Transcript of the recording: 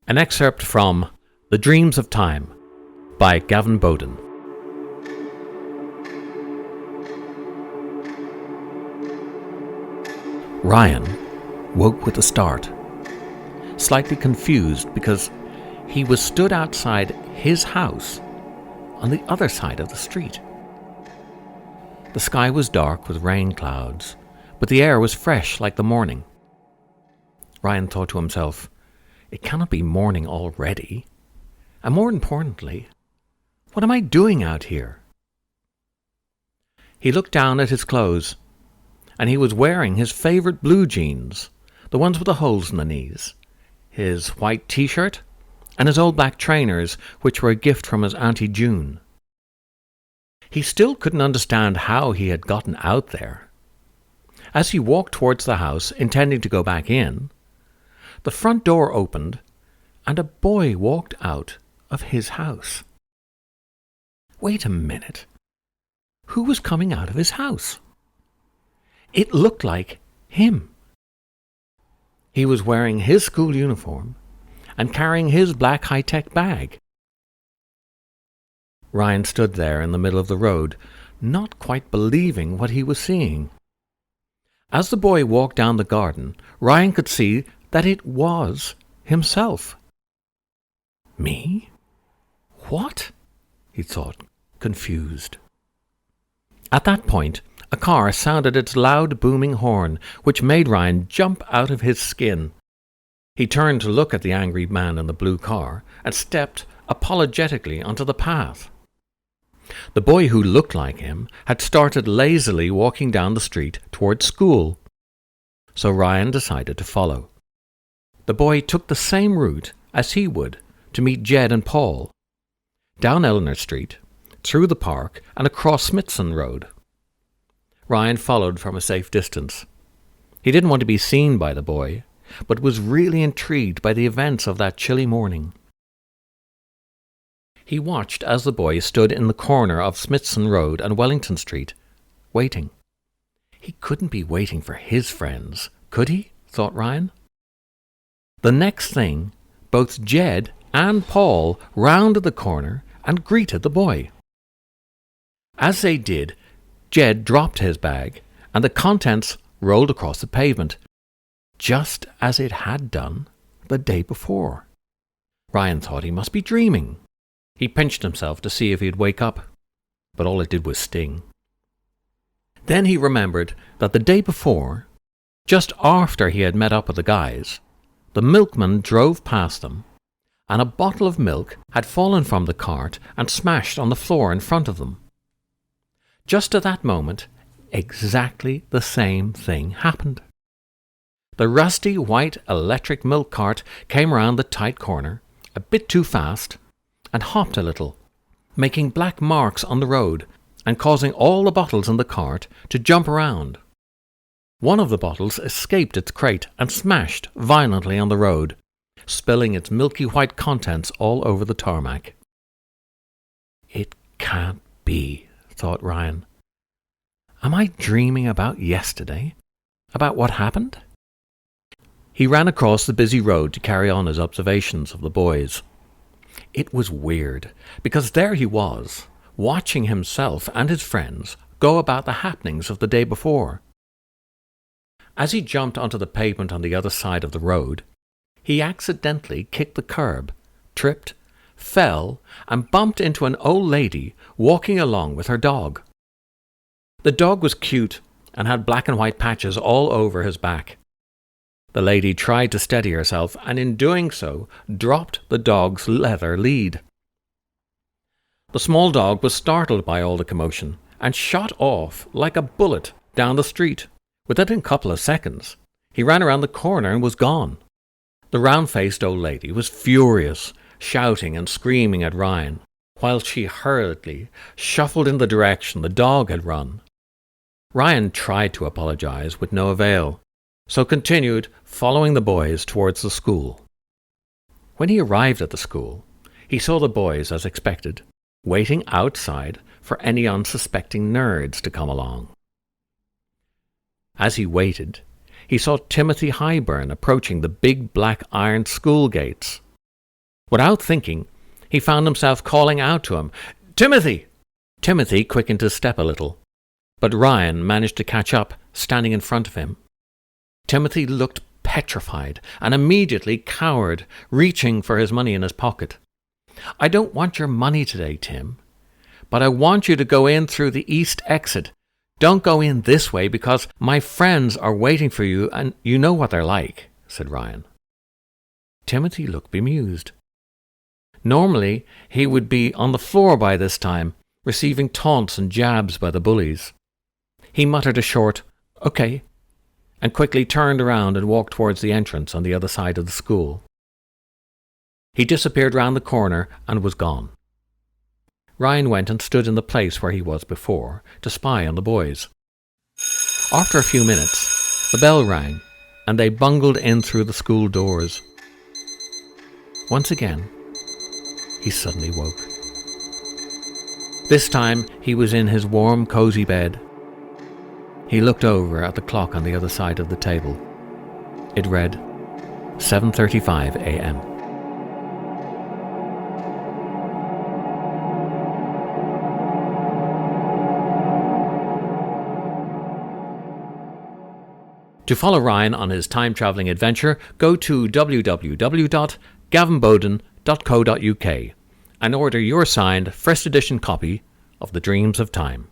An excerpt from The Dreams of Time by Gavin Boden. Ryan woke with a start, slightly confused because he was stood outside his house on the other side of the street. The sky was dark with rain clouds, but the air was fresh like the morning. Ryan thought to himself, it cannot be morning already. And more importantly, what am I doing out here? He looked down at his clothes, and he was wearing his favourite blue jeans, the ones with the holes in the knees, his white t-shirt, and his old black trainers, which were a gift from his Auntie June. He still couldn't understand how he had gotten out there. As he walked towards the house, intending to go back in, the front door opened, and a boy walked out of his house. Wait a minute. Who was coming out of his house? It looked like him. He was wearing his school uniform and carrying his black high-tech bag. Ryan stood there in the middle of the road, not quite believing what he was seeing. As the boy walked down the garden, Ryan could see that it was himself. Me? What? He thought, confused. At that point, a car sounded its loud booming horn, which made Ryan jump out of his skin. He turned to look at the angry man in the blue car and stepped apologetically onto the path. The boy who looked like him had started lazily walking down the street towards school, so Ryan decided to follow. The boy took the same route as he would to meet Jed and Paul, down Eleanor Street, through the park and across Smithson Road. Ryan followed from a safe distance. He didn't want to be seen by the boy, but was really intrigued by the events of that chilly morning. He watched as the boy stood in the corner of Smithson Road and Wellington Street, waiting. He couldn't be waiting for his friends, could he? Thought Ryan. The next thing, both Jed and Paul rounded the corner and greeted the boy. As they did, Jed dropped his bag, and the contents rolled across the pavement, just as it had done the day before. Ryan thought he must be dreaming. He pinched himself to see if he'd wake up, but all it did was sting. Then he remembered that the day before, just after he had met up with the guys, the milkman drove past them, and a bottle of milk had fallen from the cart and smashed on the floor in front of them. Just at that moment, exactly the same thing happened. The rusty white electric milk cart came round the tight corner, a bit too fast, and hopped a little, making black marks on the road and causing all the bottles in the cart to jump around. One of the bottles escaped its crate and smashed violently on the road, spilling its milky white contents all over the tarmac. It can't be, thought Ryan. Am I dreaming about yesterday? About what happened? He ran across the busy road to carry on his observations of the boys. It was weird, because there he was, watching himself and his friends go about the happenings of the day before. As he jumped onto the pavement on the other side of the road, he accidentally kicked the curb, tripped, fell, and bumped into an old lady walking along with her dog. The dog was cute and had black and white patches all over his back. The lady tried to steady herself and in doing so dropped the dog's leather lead. The small dog was startled by all the commotion and shot off like a bullet down the street. Within a couple of seconds, he ran around the corner and was gone. The round-faced old lady was furious, shouting and screaming at Ryan, while she hurriedly shuffled in the direction the dog had run. Ryan tried to apologize with no avail, so continued following the boys towards the school. When he arrived at the school, he saw the boys, as expected, waiting outside for any unsuspecting nerds to come along. As he waited, he saw Timothy Highburn approaching the big black iron school gates. Without thinking, he found himself calling out to him, "Timothy!" Timothy quickened his step a little, but Ryan managed to catch up, standing in front of him. Timothy looked petrified and immediately cowered, reaching for his money in his pocket. "I don't want your money today, Tim, but I want you to go in through the east exit. Don't go in this way because my friends are waiting for you and you know what they're like," said Ryan. Timothy looked bemused. Normally, he would be on the floor by this time, receiving taunts and jabs by the bullies. He muttered a short, "Okay," and quickly turned around and walked towards the entrance on the other side of the school. He disappeared round the corner and was gone. Ryan went and stood in the place where he was before, to spy on the boys. After a few minutes, the bell rang, and they bungled in through the school doors. Once again, he suddenly woke. This time, he was in his warm, cosy bed. He looked over at the clock on the other side of the table. It read 7:35 a.m. To follow Ryan on his time-travelling adventure, go to www.gavinboden.co.uk and order your signed first edition copy of The Dreams of Time.